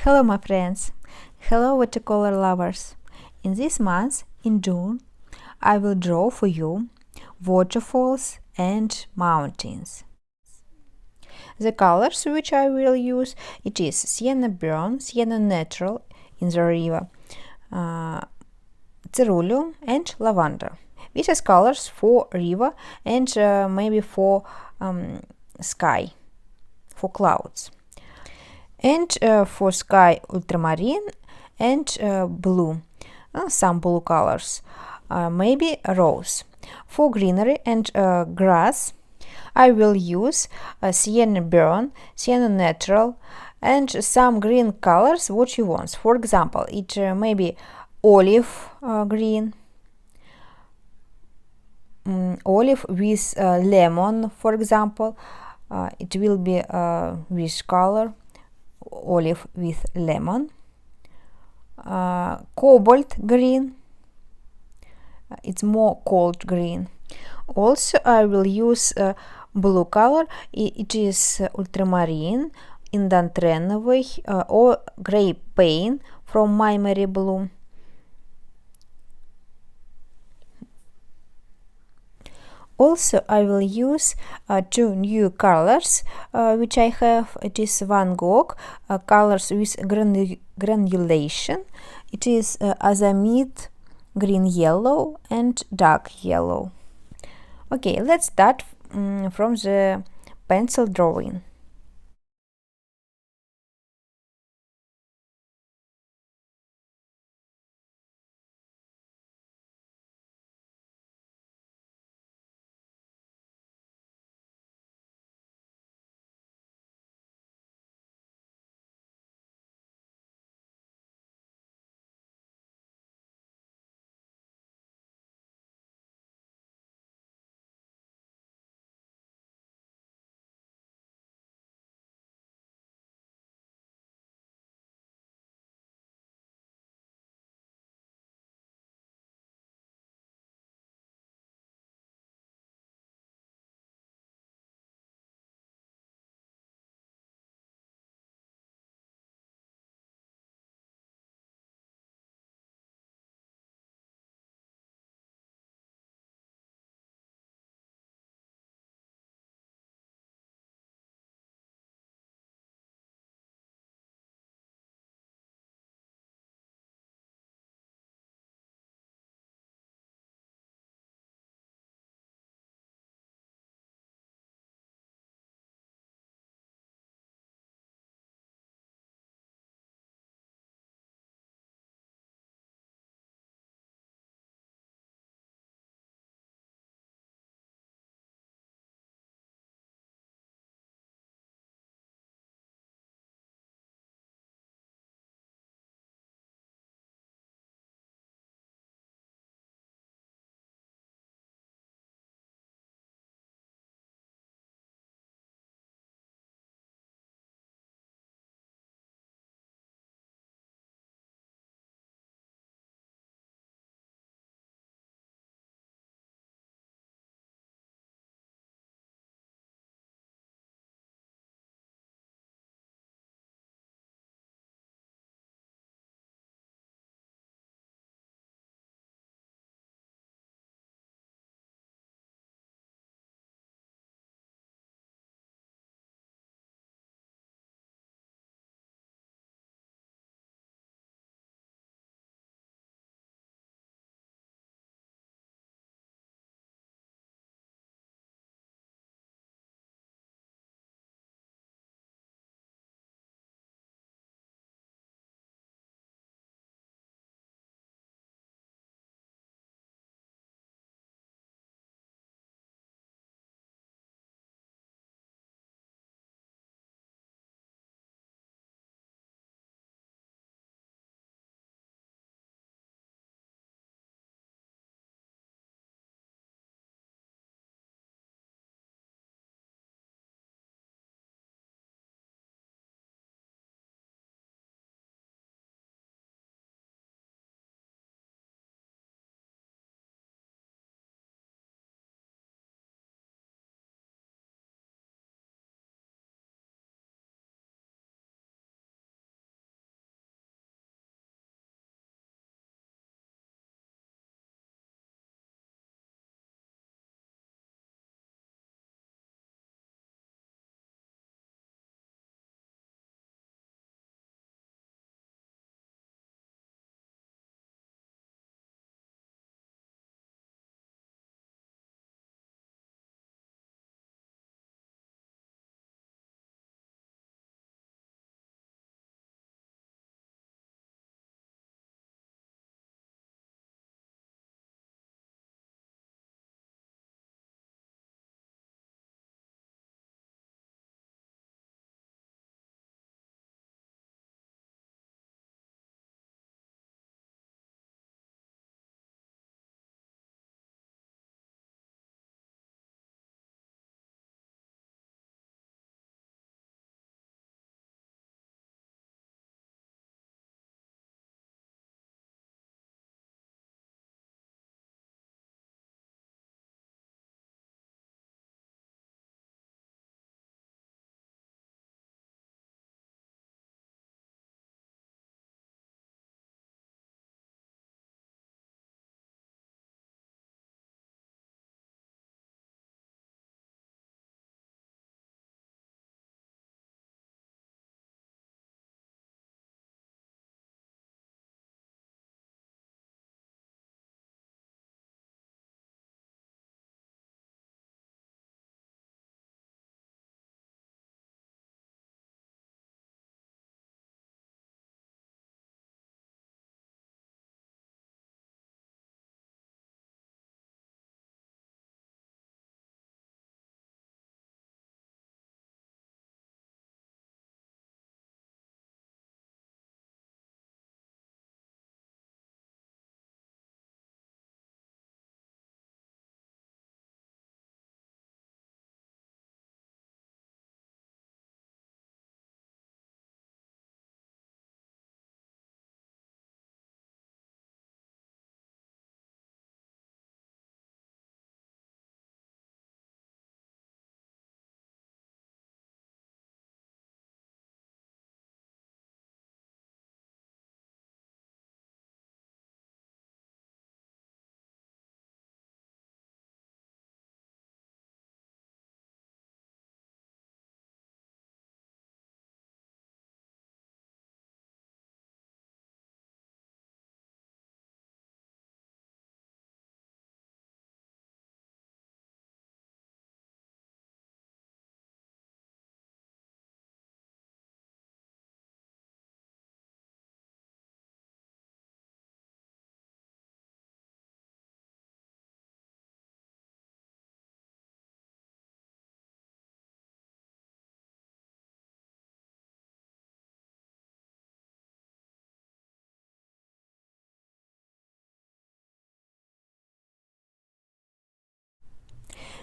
Hello, my friends. Hello, watercolor lovers. In this month, in June, I will draw for you waterfalls and mountains. The colors which I will use, it is sienna burn, sienna natural in the river, ceruleum and lavender. This is colors for river and maybe for sky, for clouds. And for sky, ultramarine and blue, some blue colors, maybe rose. For greenery and grass, I will use sienna burn, sienna natural, and some green colors what you want. For example, it may be olive green, olive with lemon, for example. It will be this color, olive with lemon. Cobalt green, it's more cold green. Also, I will use blue color, it is ultramarine, indantrenovый or gray paint from My Merry Blue. Also, I will use two new colors which I have. It is Van Gogh colors with granulation. It is azamite, green yellow and dark yellow. Okay, let's start from the pencil drawing.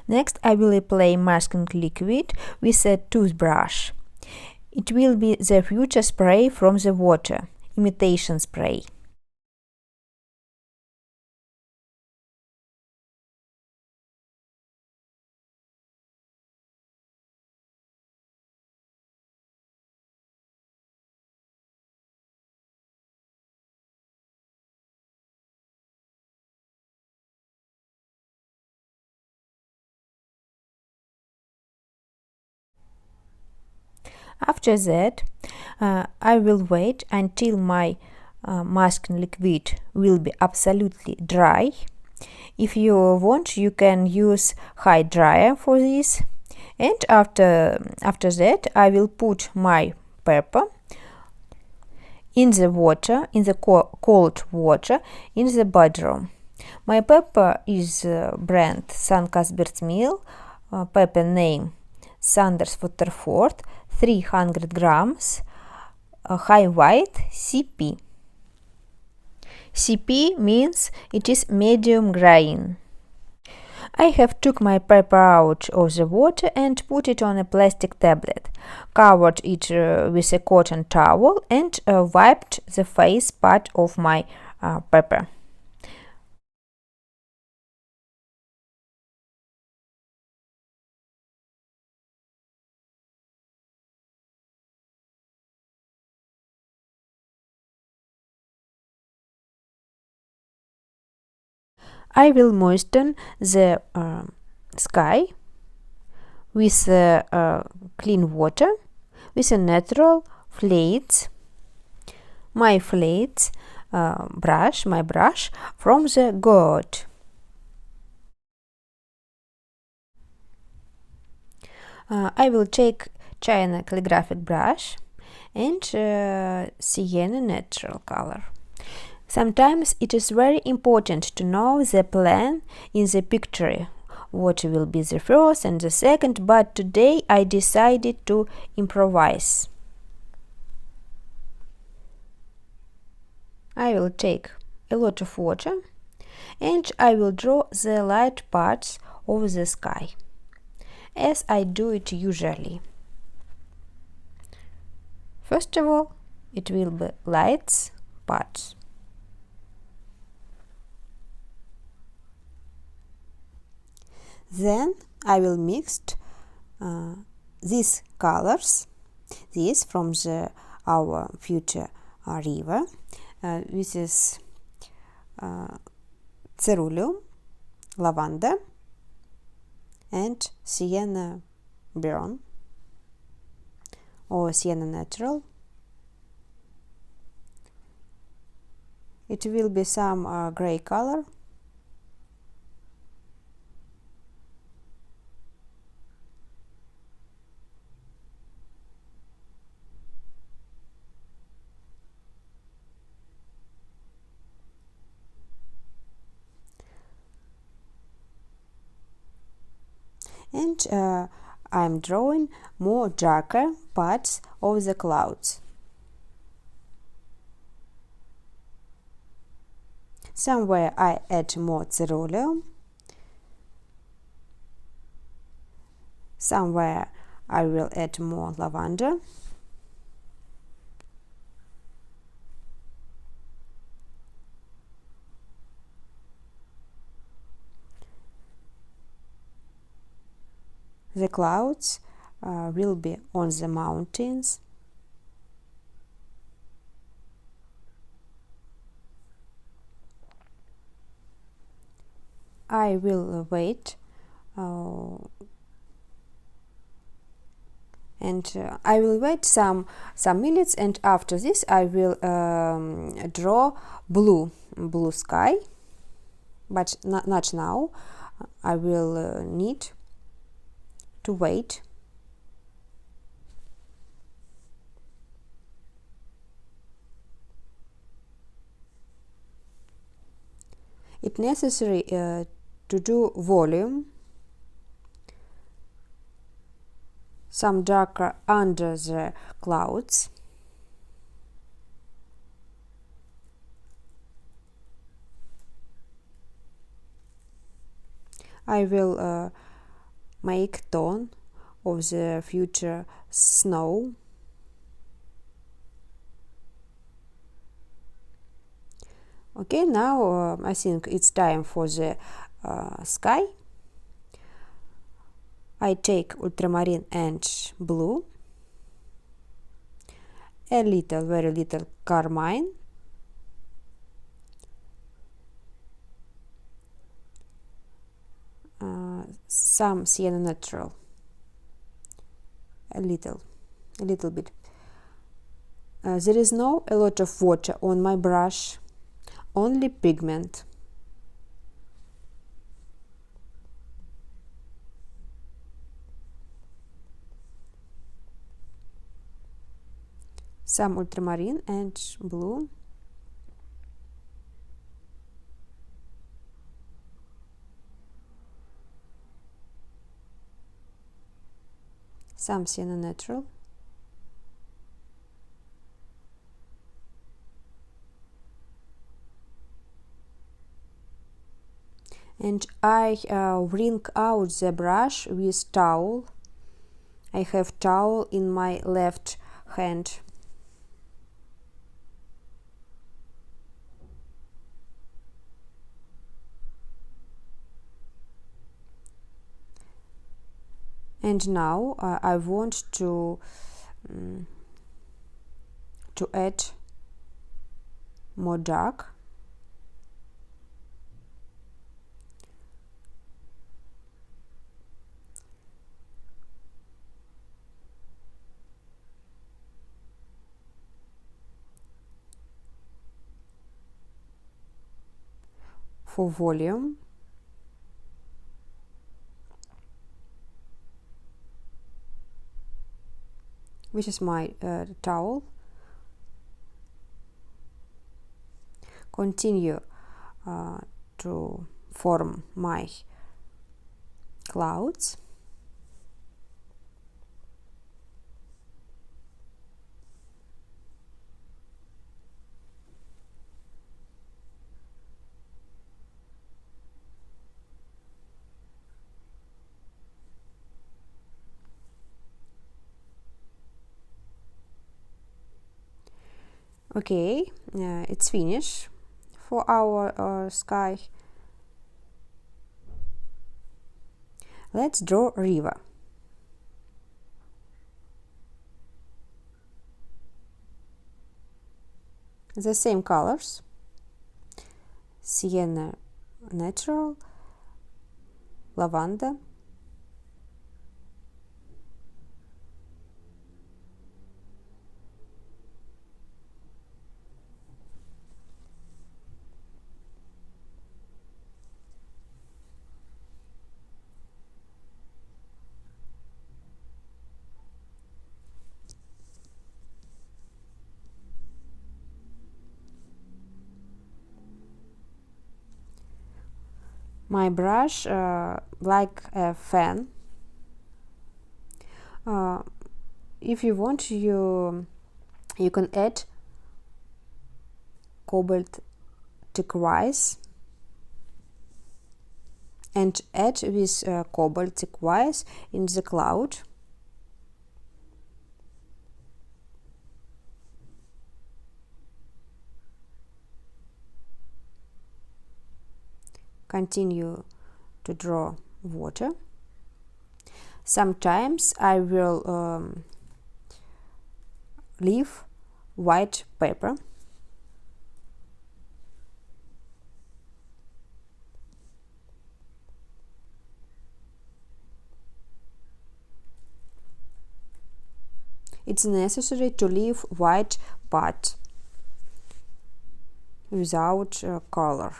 Next, I will apply masking liquid with a toothbrush. It will be the future spray from the water, imitation spray. After that, I will wait until my masking liquid will be absolutely dry. If you want, you can use high dryer for this. And after that, I will put my pepper in the water, in the cold water, in the bedroom. My pepper is brand St. Cuthbert's Mill, pepper name Sanders Waterford, 300 grams, high white CP. CP means it is medium grain. I have took my pepper out of the water and put it on a plastic tablet, covered it with a cotton towel and wiped the face part of my pepper. I will moisten the sky with clean water with a natural flakes. My flakes my brush from the gourd. I will take China calligraphic brush and sienna natural color. Sometimes it is very important to know the plan in the picture, what will be the first and the second, but today I decided to improvise. I will take a lot of water and I will draw the light parts of the sky, as I do it usually. First of all, it will be lights parts. Then I will mix these colors, these from our future river, with this ceruleum, lavender, and sienna burn or sienna natural. It will be some gray color. And I'm drawing more darker parts of the clouds. Somewhere I add more ceruleum, somewhere I will add more lavender. The clouds will be on the mountains. I will wait and I will wait some minutes, and after this I will draw blue sky, but not now. I will need to wait. It's necessary to do volume, some darker under the clouds. I will make tone of the future snow. Okay, now I think it's time for the sky. I take ultramarine and blue, a little, very little carmine, some sienna natural, a little bit. There is no a lot of water on my brush, only pigment. Some ultramarine and blue. Some sienna natural. And I wring out the brush with towel. I have towel in my left hand. And now I want to add more dark. For volume, which is my towel. Continue to form my clouds. Okay, it's finished for our sky. Let's draw river. The same colors: sienna natural, lavender, my brush like a fan. If you want, you can add cobalt turquoise and add this cobalt turquoise in the cloud. Continue to draw water. Sometimes I will leave white paper. It's necessary to leave white part without color.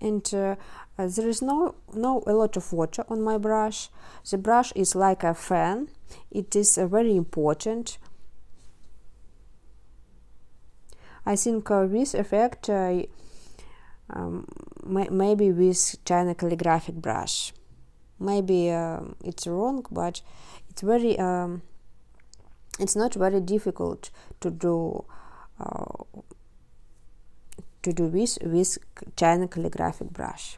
And there is no a lot of water on my brush. The brush is like a fan. It is very important. I think this effect maybe with China calligraphic brush. Maybe it's wrong, but it's very it's not very difficult to do to do this with China calligraphic brush.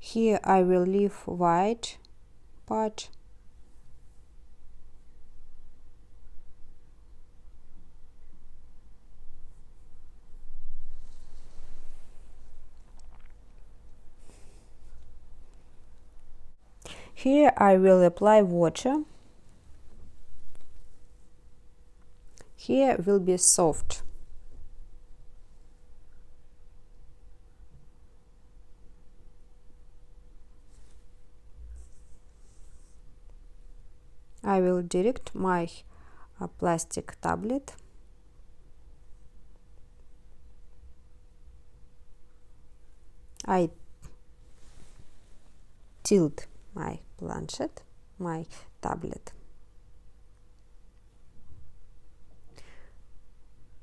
Here I will leave white part. Here I will apply water. Here will be soft. I will direct my plastic tablet. I tilt my planchet, my tablet.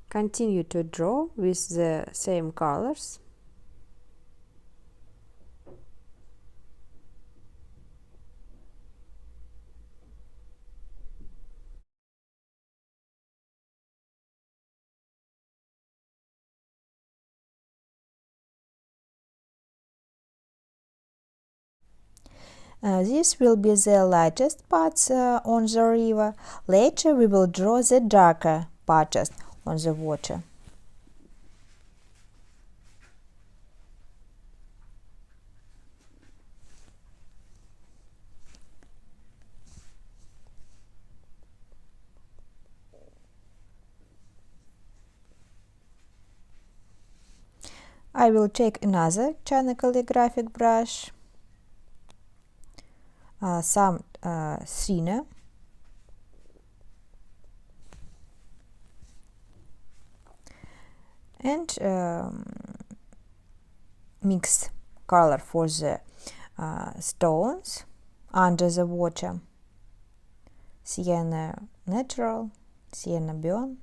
Continue to draw with the same colors. This will be the lightest parts on the river. Later we will draw the darker parts on the water. I will take another China calligraphic brush, some thinner, and mix color for the stones under the water. Sienna natural, sienna burn,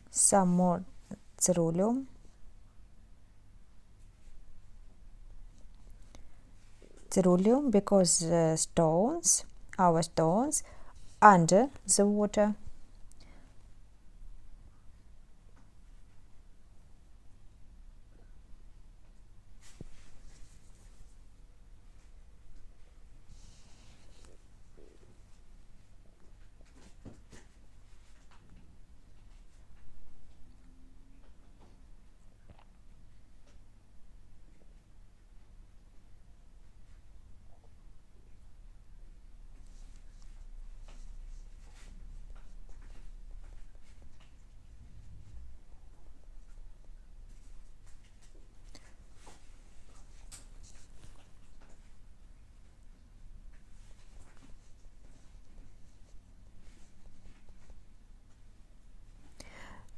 some more ceruleum, because the stones, our stones, under the water.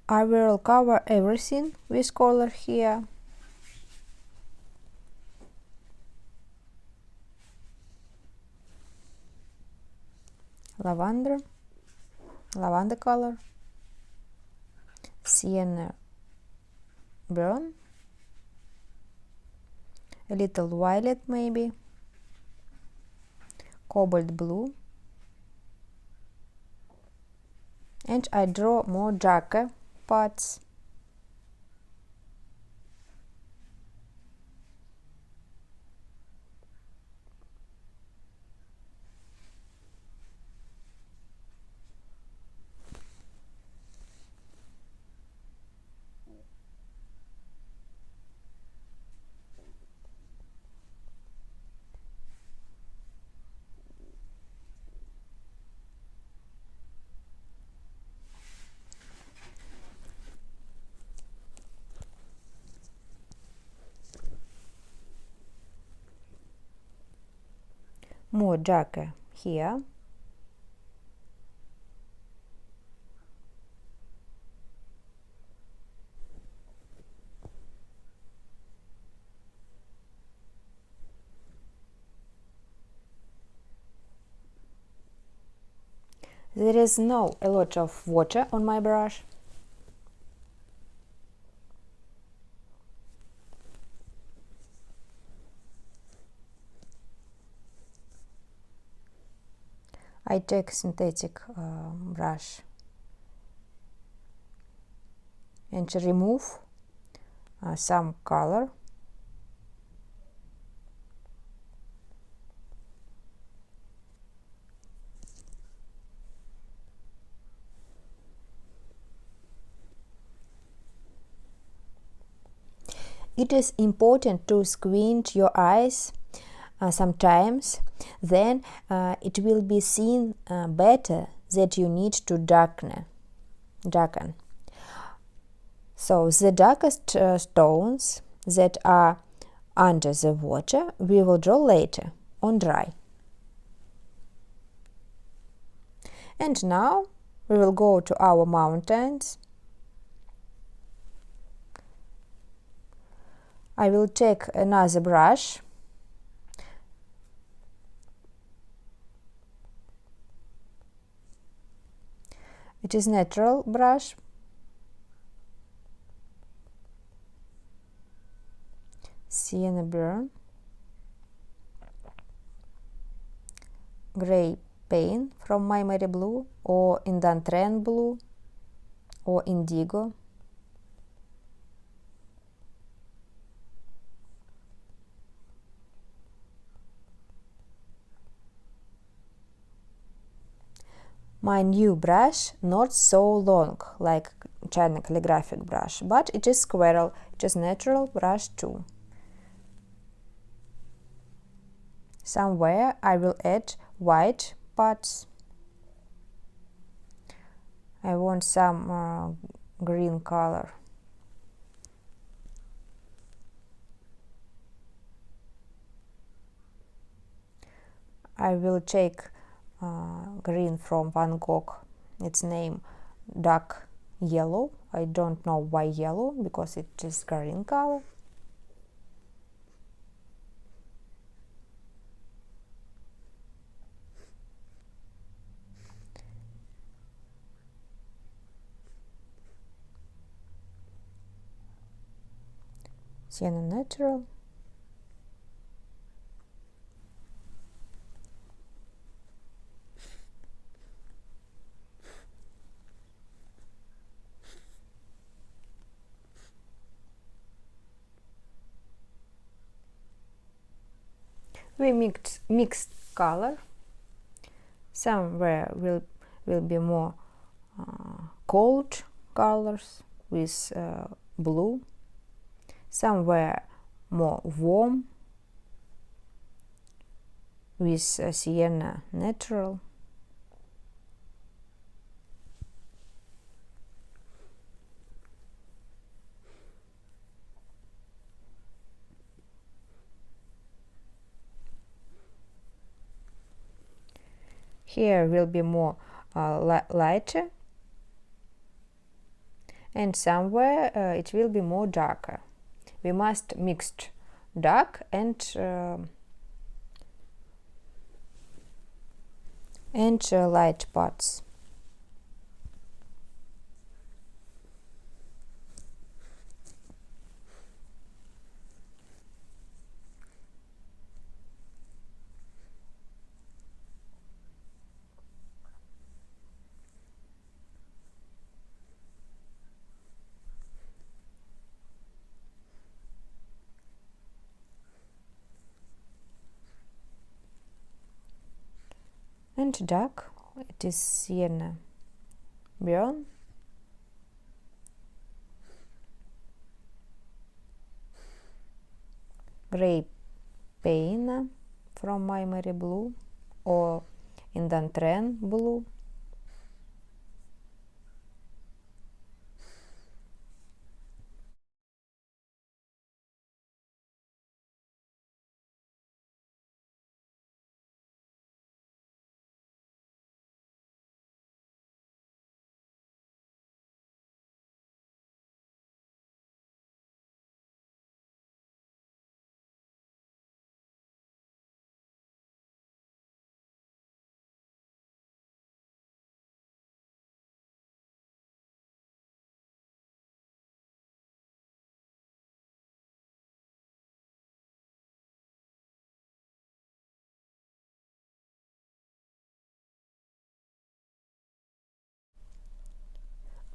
I will cover everything with color here. Lavender color, sienna brown, a little violet maybe, cobalt blue, and I draw more darker parts. more darker here. There is no a lot of water on my brush. I take synthetic brush and remove some color. It is important to squint your eyes sometimes, then it will be seen better that you need to darken. So the darkest stones that are under the water we will draw later on dry. And now we will go to our mountains. I will take another brush. It is natural brush. Sienna Burn. Gray Paint from My Mary Blue, or Indantren Blue, or Indigo. My new brush, not so long like China calligraphic brush, but it is squirrel, it is natural brush too. Somewhere I will add white parts. I want some green color. I will take green from Van Gogh. Its name dark yellow. I don't know why yellow, because it is green color. Sienna Natural. We mixed color. Somewhere will be more cold colors with blue. Somewhere more warm with Sienna Natural. Here will be more lighter, and somewhere it will be more darker. We must mix dark and light parts. And dark, it is Sienna Burn. Gray Paint from My Mary Blue, or Indantren Blue.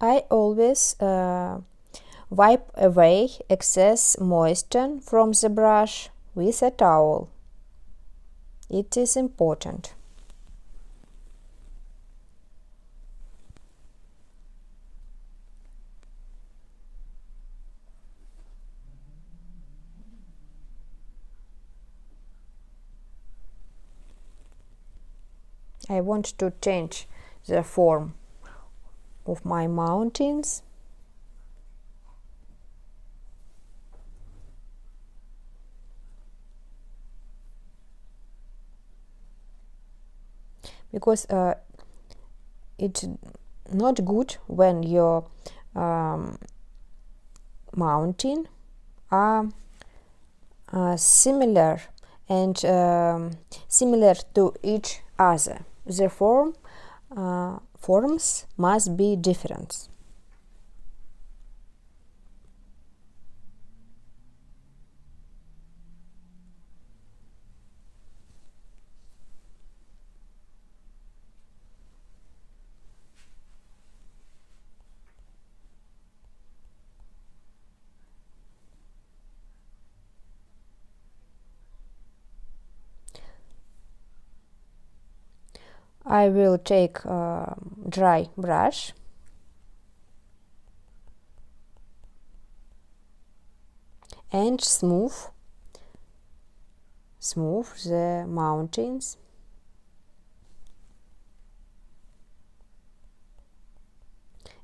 I always wipe away excess moisture from the brush with a towel. It is important. I want to change the form of my mountains. Because it's not good when your mountain are similar and similar to each other. The forms must be different. I will take a dry brush and smooth the mountains.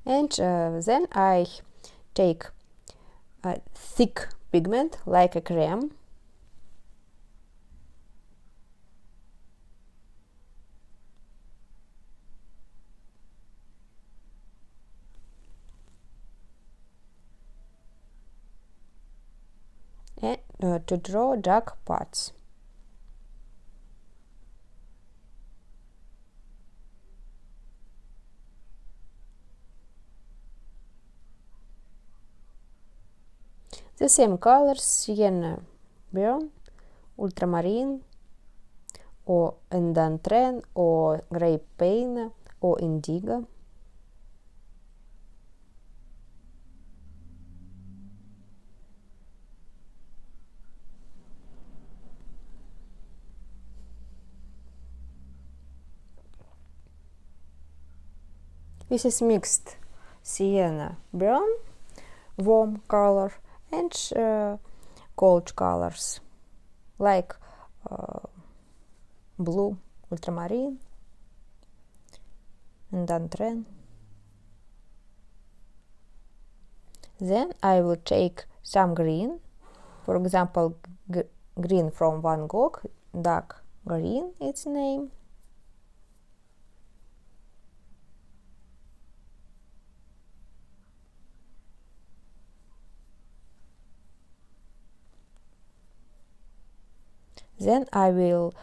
And then I take a thick pigment like a cream and to draw dark parts. The same colors: sienna brown, ultramarine, or indanthren, or grey pain, or indigo. This is mixed sienna brown, warm color, and cold colors like blue, ultramarine, indanthren. Then I will take some green, for example, green from Van Gogh, dark green its name. Then I will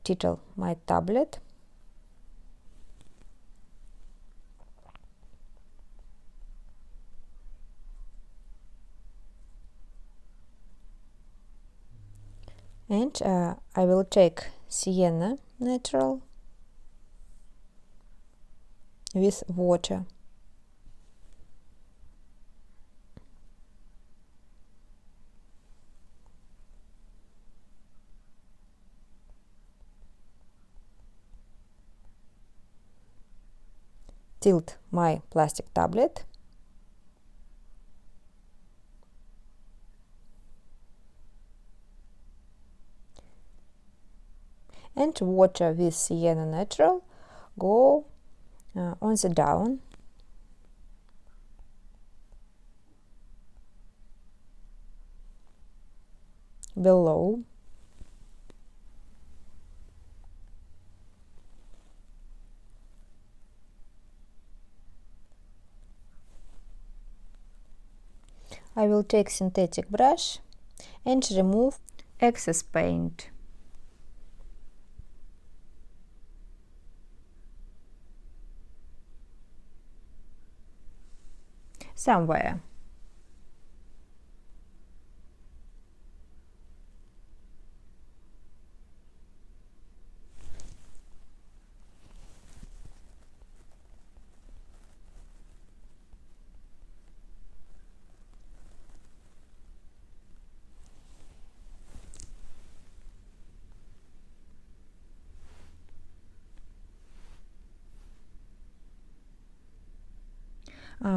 title my tablet. And I will take sienna natural with water. Tilt my plastic tablet. And water with sienna natural go on the down. Below. I will take synthetic brush and remove excess paint. Somewhere.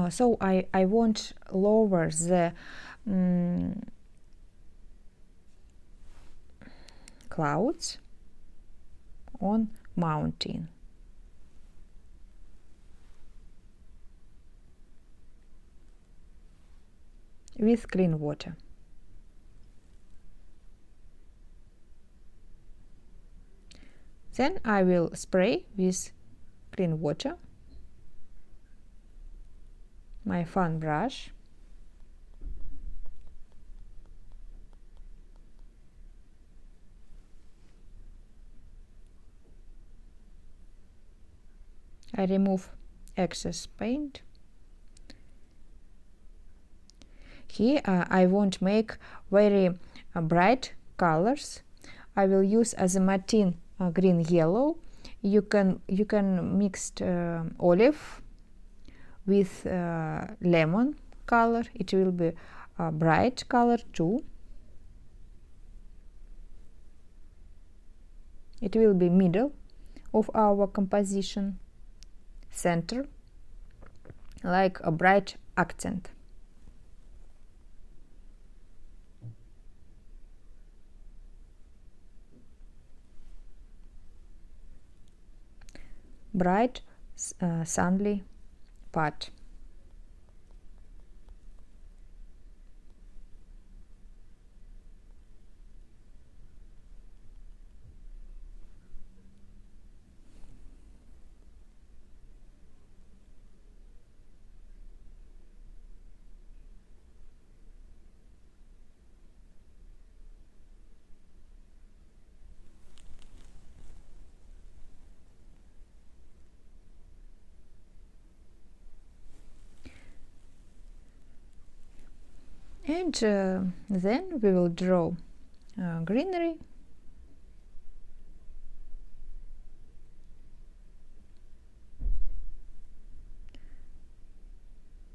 So I want lower the clouds on mountain with clean water. Then I will spray with clean water my fan brush. I remove excess paint. Here I won't make very bright colors. I will use as a matte green yellow. You can mix olive with lemon color. It will be a bright color too. It will be middle of our composition, center, like a bright accent. Bright sunny part. And then we will draw greenery.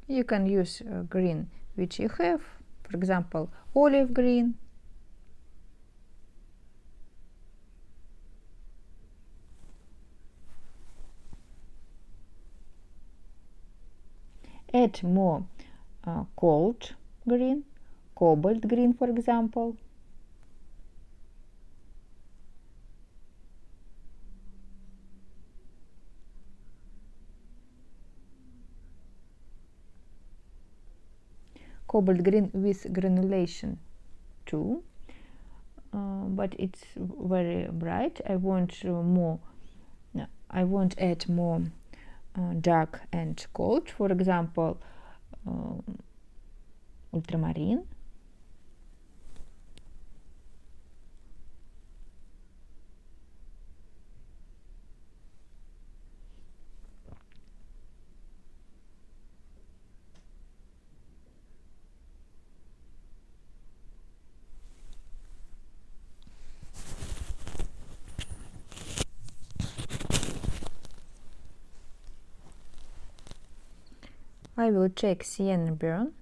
You can use green which you have, for example, olive green. Add more cold green, cobalt green, for example. Cobalt green with granulation too, but it's very bright. I want add more dark and cold, for example, ultramarine. I will check Sienna Burn.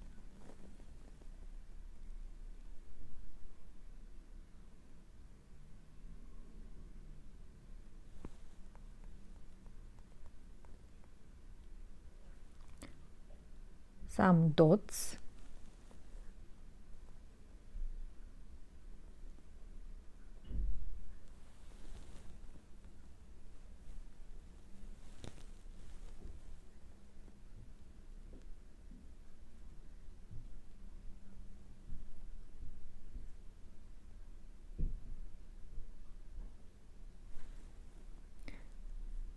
Some dots.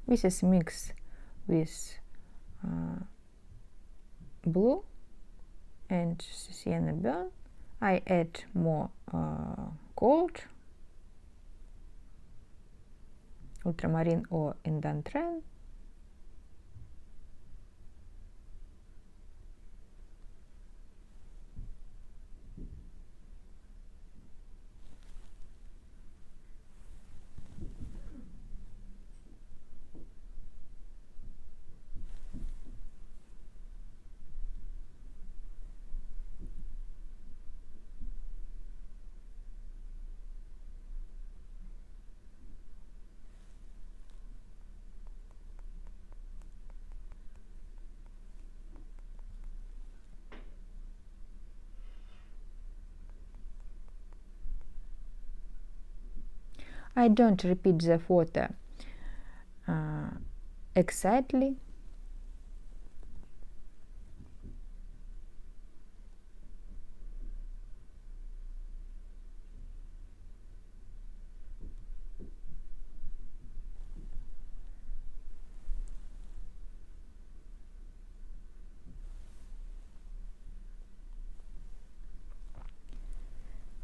This is mixed with blue and Sienna Burn. I add more gold, ultramarine or indanthrene. I don't repeat the photo exactly.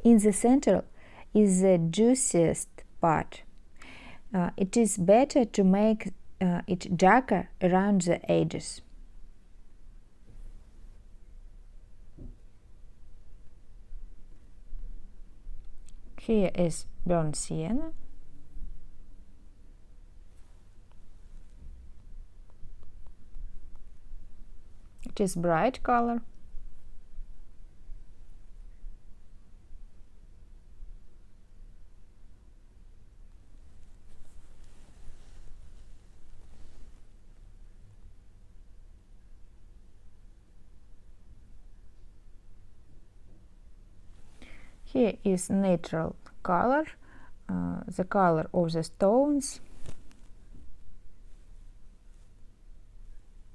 In the center is the juiciest part. It is better to make it darker around the edges. Here is burnt sienna. It is bright color. Here is natural color, the color of the stones,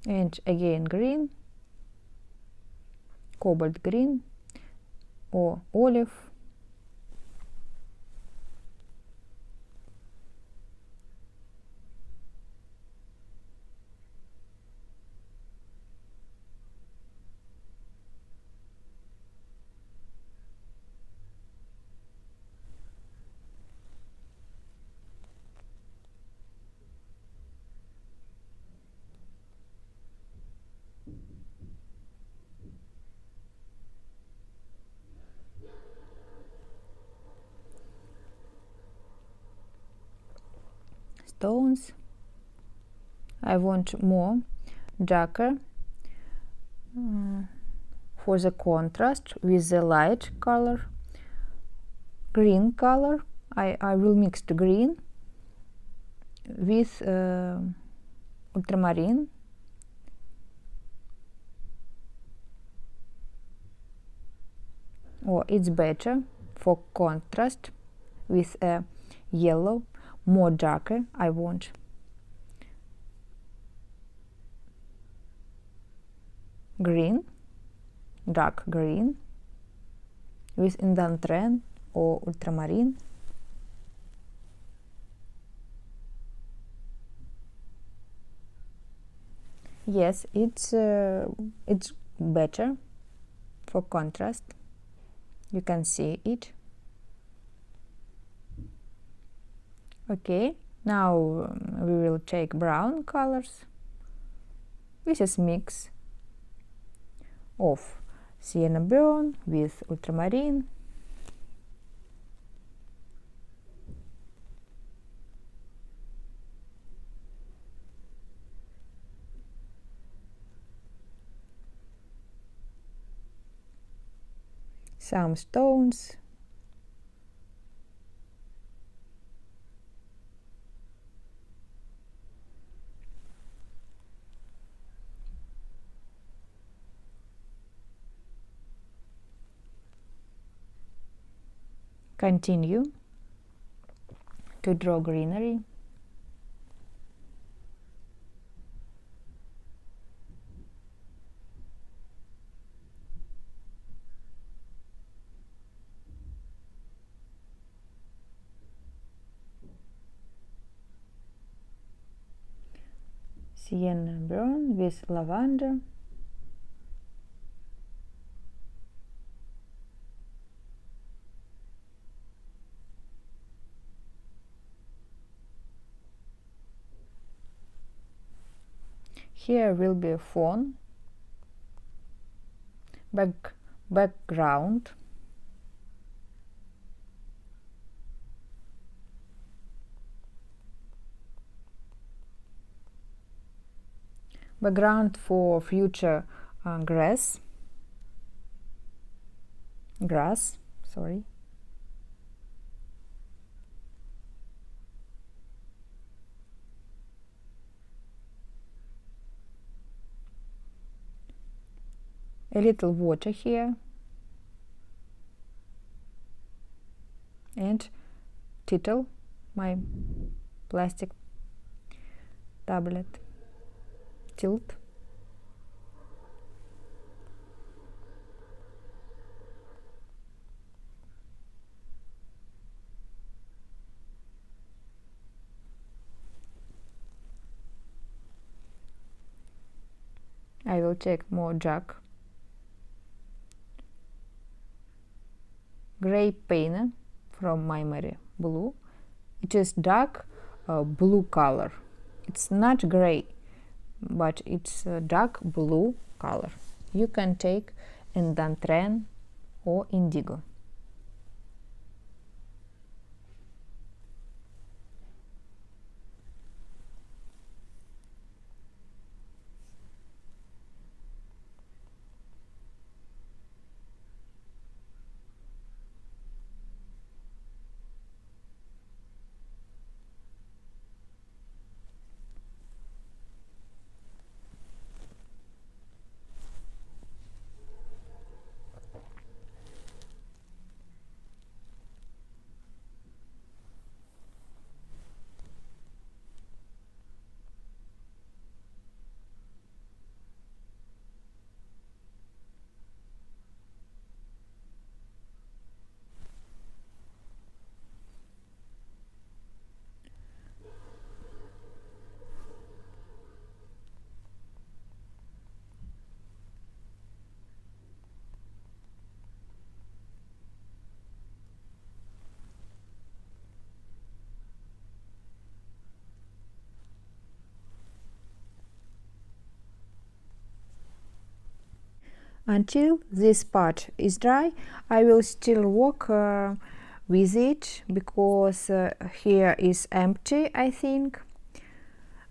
and again green, cobalt green or olive. Stones. I want more darker for the contrast with the light color. Green color. I will mix the green with ultramarine. Or it's better for contrast with a yellow, more darker I want. Green, dark green with indanthren or ultramarine. Yes, it's better for contrast. You can see it. Okay, now we will take brown colors. This is mix of sienna burn with ultramarine. Some stones. Continue to draw greenery. Sienna burn with lavender. Here will be a phone, background, background for future grass, sorry. A little water here and title my plastic tablet. Tilt. I will take more dark gray pen from Memory Blue. It is dark blue color. It's not gray, but it's a dark blue color. You can take Indantren or Indigo. Until this part is dry, I will still work with it because here is empty, I think.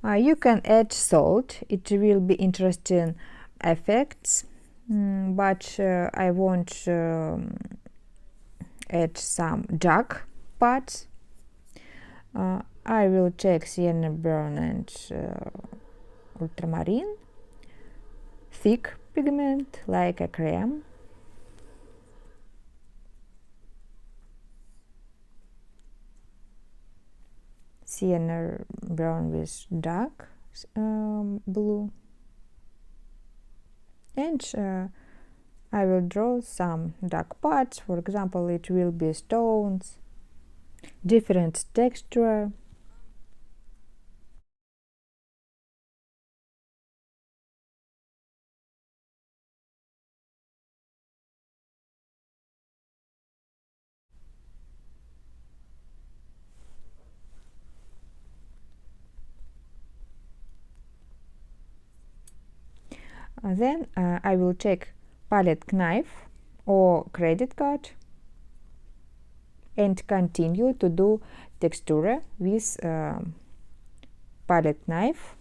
You can add salt, it will be interesting effects, but I won't add some dark parts. I will take sienna brown and ultramarine, thick pigment like a cream. Sienna brown with dark blue. And I will draw some dark parts. For example, it will be stones, different texture. Then I will take palette knife or credit card and continue to do texture with palette knife.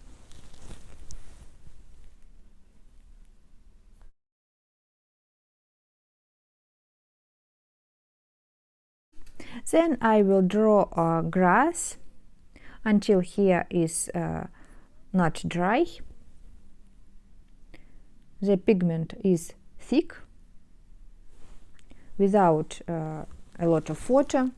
Then I will draw grass until here is not dry. The pigment is thick, without a lot of water.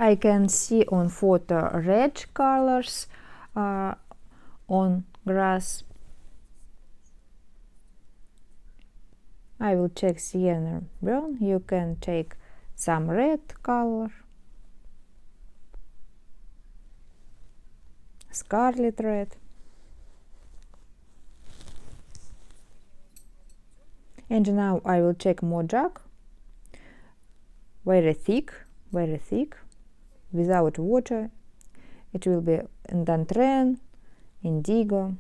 I can see on photo red colors on grass. I will check sienna brown. You can take some red color, scarlet red. And now I will check Mojack. Very thick, without water. It will be Dantren, indigo,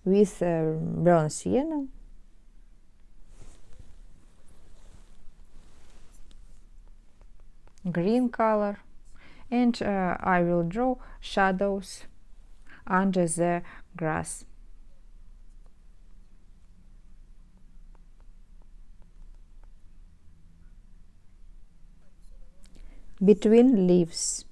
with brown sienna. Green color. And I will draw shadows under the grass. Between leaves.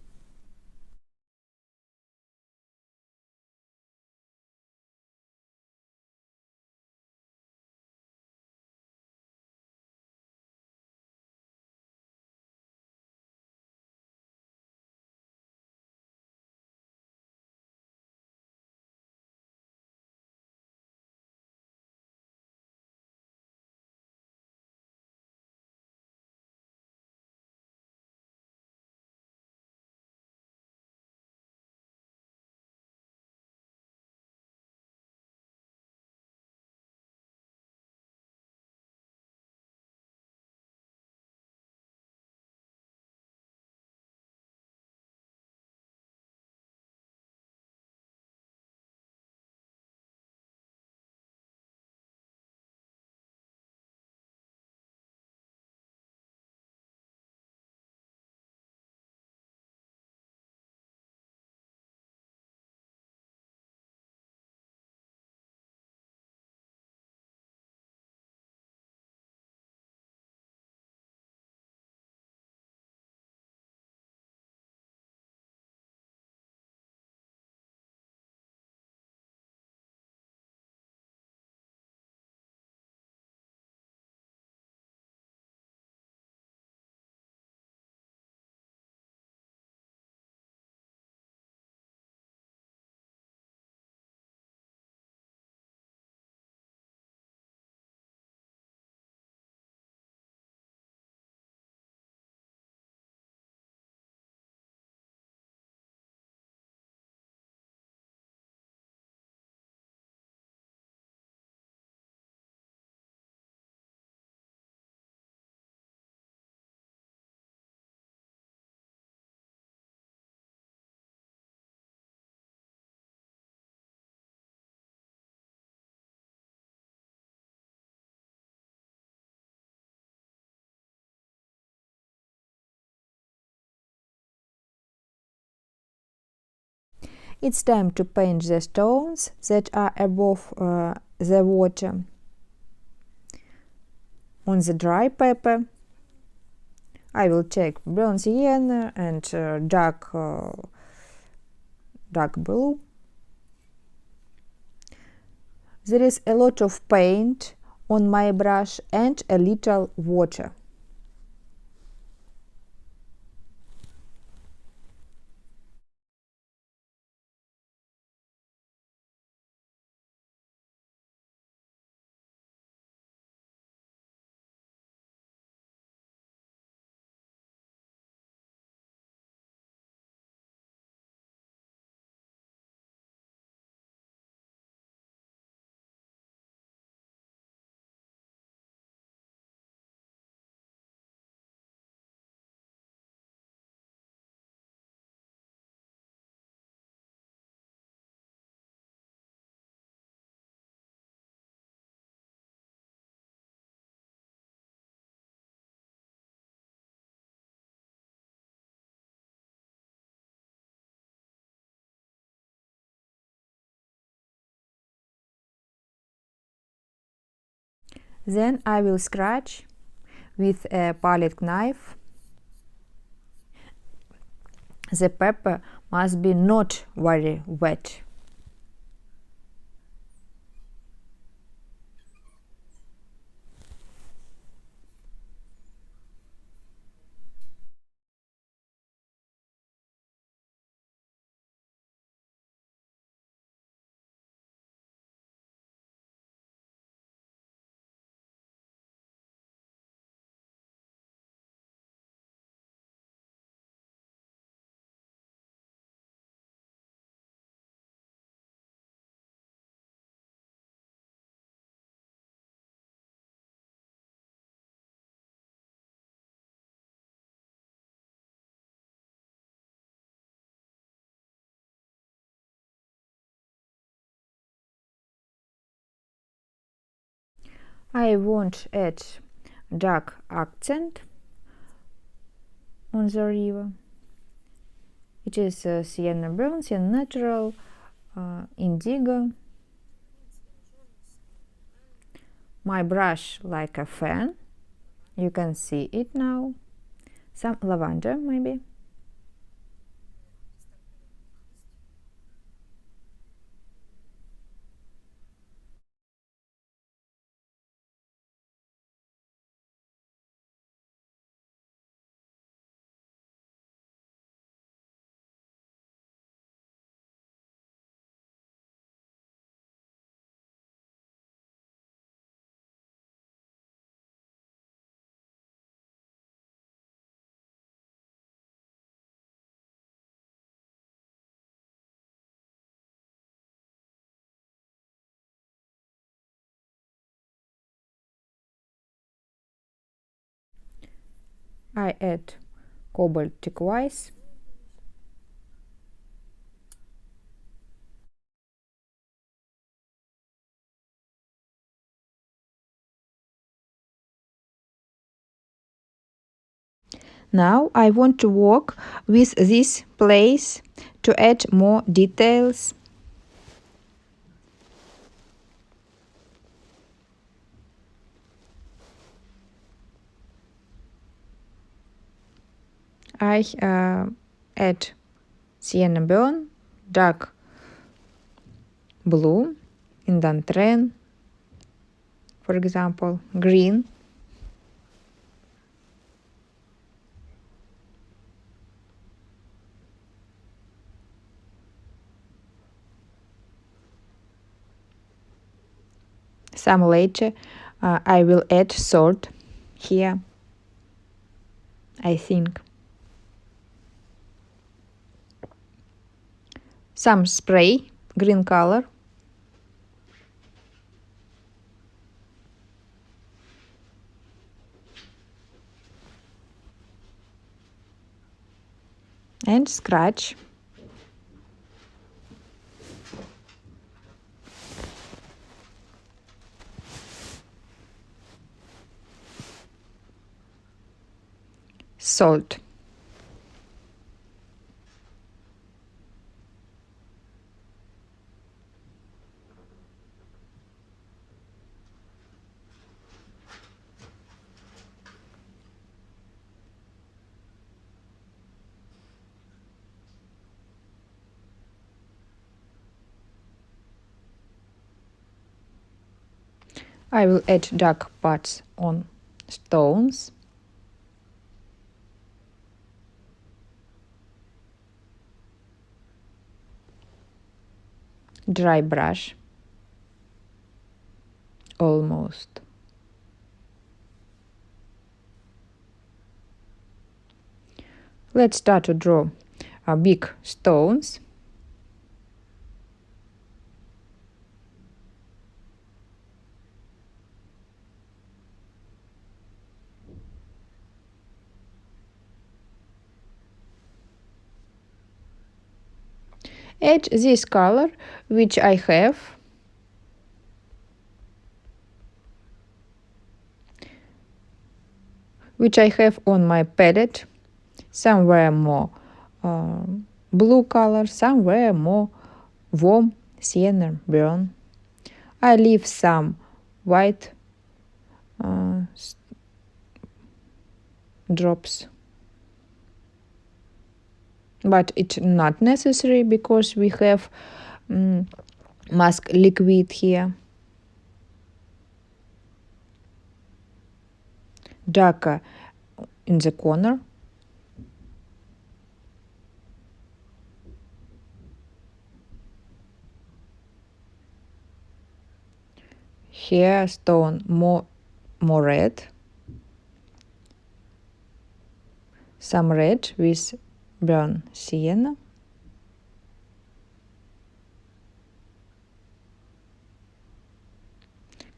It's time to paint the stones that are above the water. On the dry paper, I will take brown sienna and dark blue. There is a lot of paint on my brush and a little water. Then I will scratch with a palette knife. The paper must be not very wet. I won't add dark accent on the river. It is sienna brown, sienna natural, indigo. My brush like a fan. You can see it now. Some lavender maybe. I add cobalt turquoise. Now I want to work with this place to add more details. I add sienna burn, dark blue, indanthren, for example, green. Some later I will add salt here, I think. Some spray, green color. And scratch. Salt. I will add dark parts on stones. Dry brush. Almost. Let's start to draw big stones. Add this color which I have. On my palette. Somewhere more blue color, somewhere more warm sienna brown. I leave some white drops. But it's not necessary because we have mask liquid here. Darker in the corner. Here stone more red. Some red with brown sienna.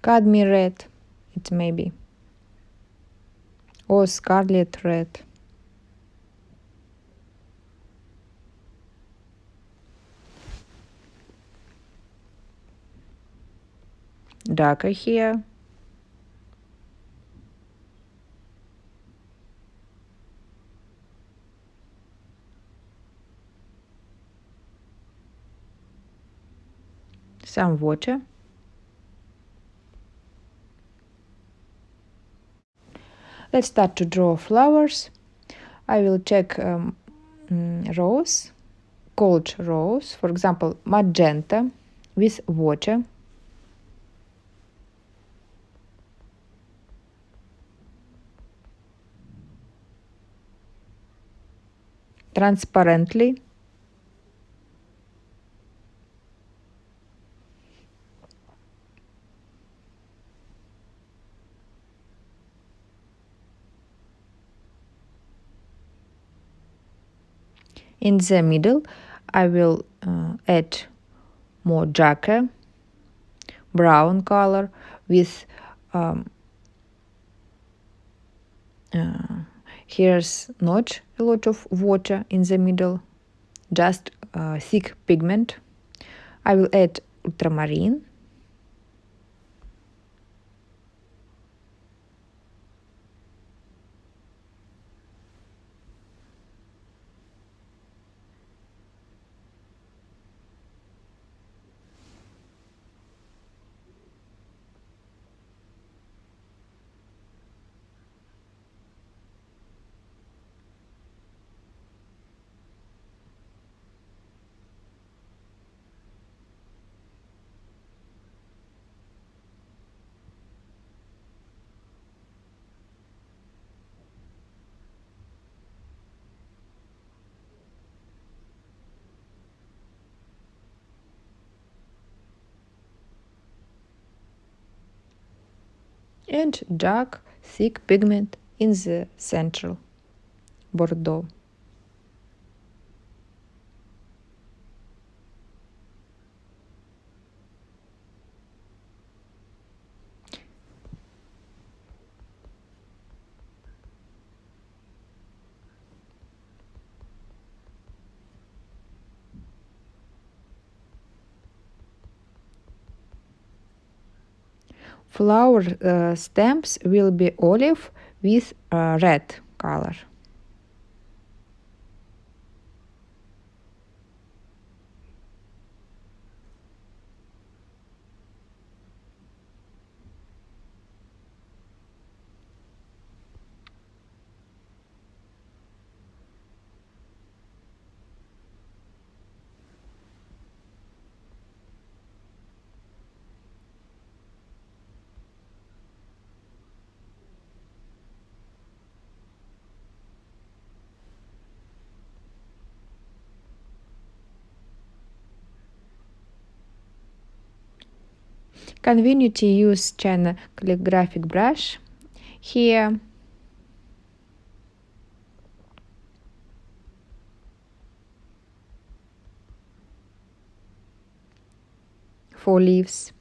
Cadmium red, it may be. Or scarlet red. Darker here. some water. Let's start to draw flowers. I will check rose, cold rose, for example, magenta with water. Transparently. In the middle, I will add more darker brown color with here's not a lot of water in the middle, just thick pigment. I will add ultramarine. And dark, thick pigment in the central bordeaux. Flower stems will be olive with red color. Convenient to use China calligraphic brush here. For leaves.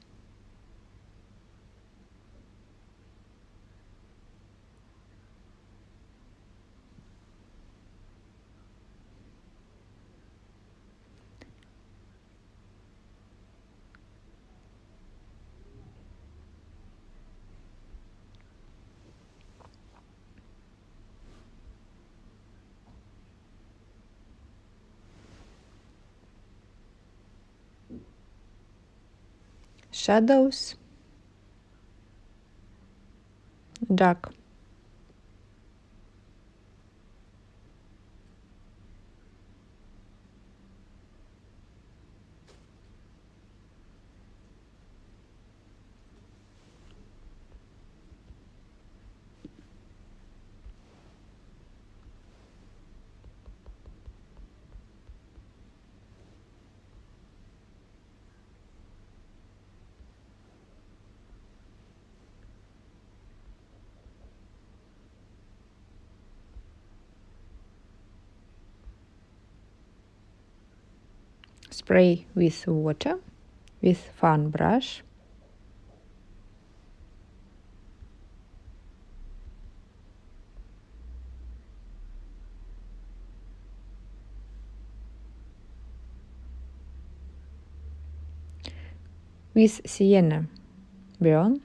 Shadows. Dark. Spray with water with fan brush. With sienna burn.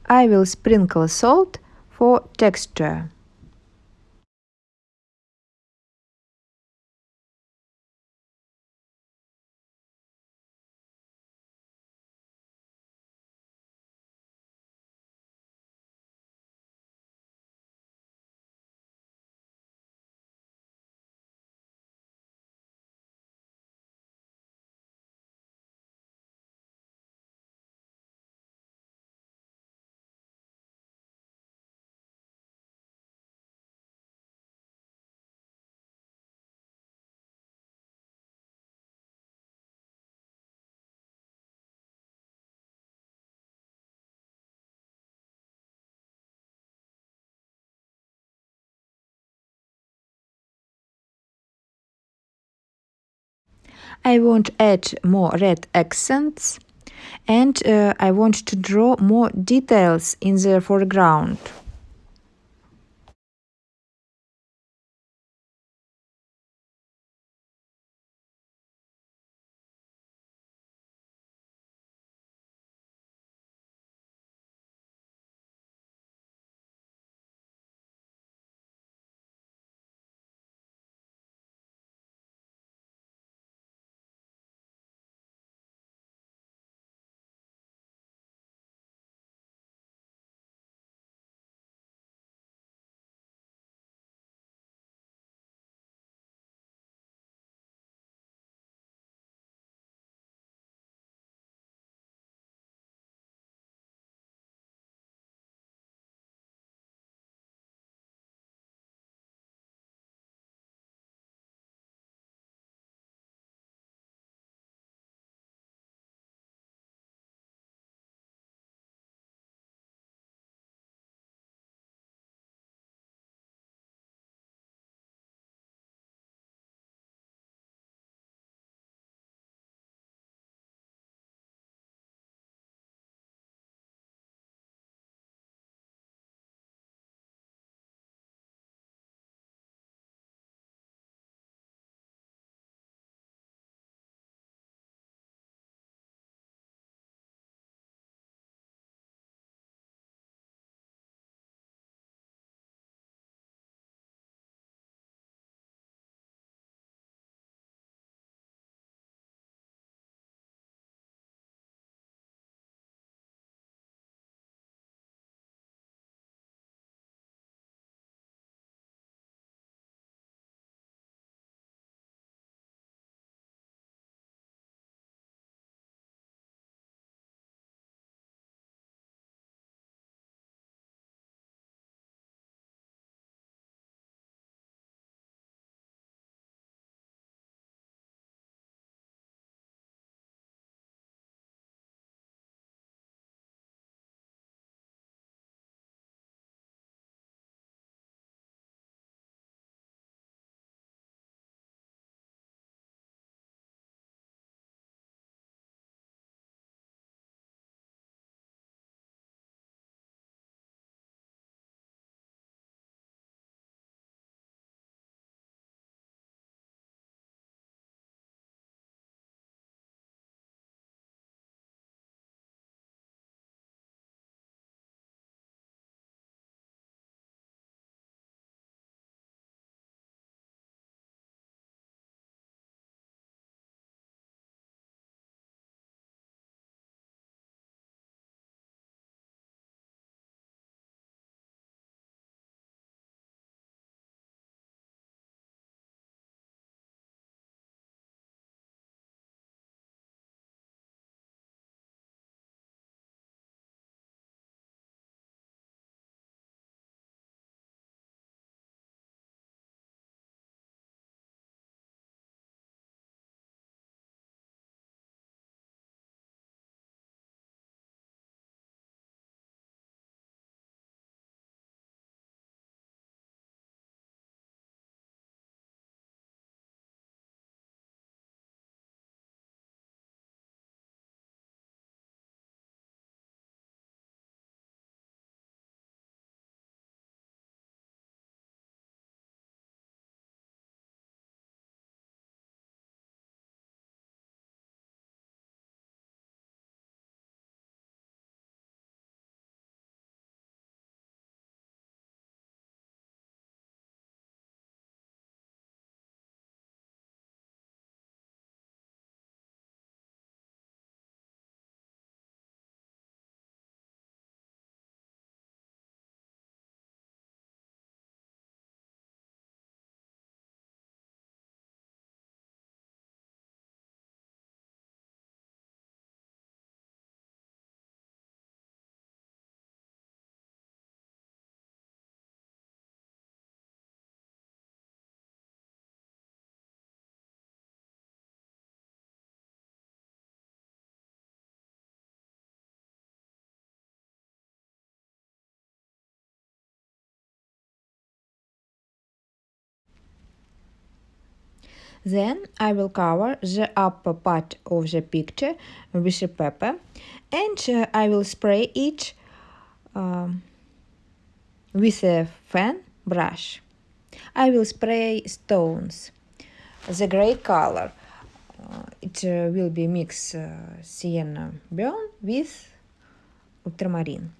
I will sprinkle salt for texture. I want to add more red accents and I want to draw more details in the foreground. Then I will cover the upper part of the picture with a paper, and I will spray it with a fan brush. I will spray stones. The gray color, it will be mix sienna burn with ultramarine.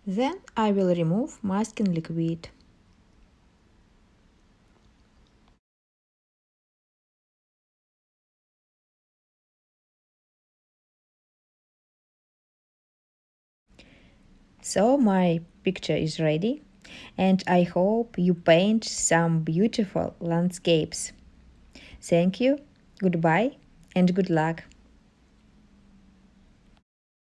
Then I will remove masking liquid. So my picture is ready, and I hope you paint some beautiful landscapes. Thank you, goodbye, and good luck.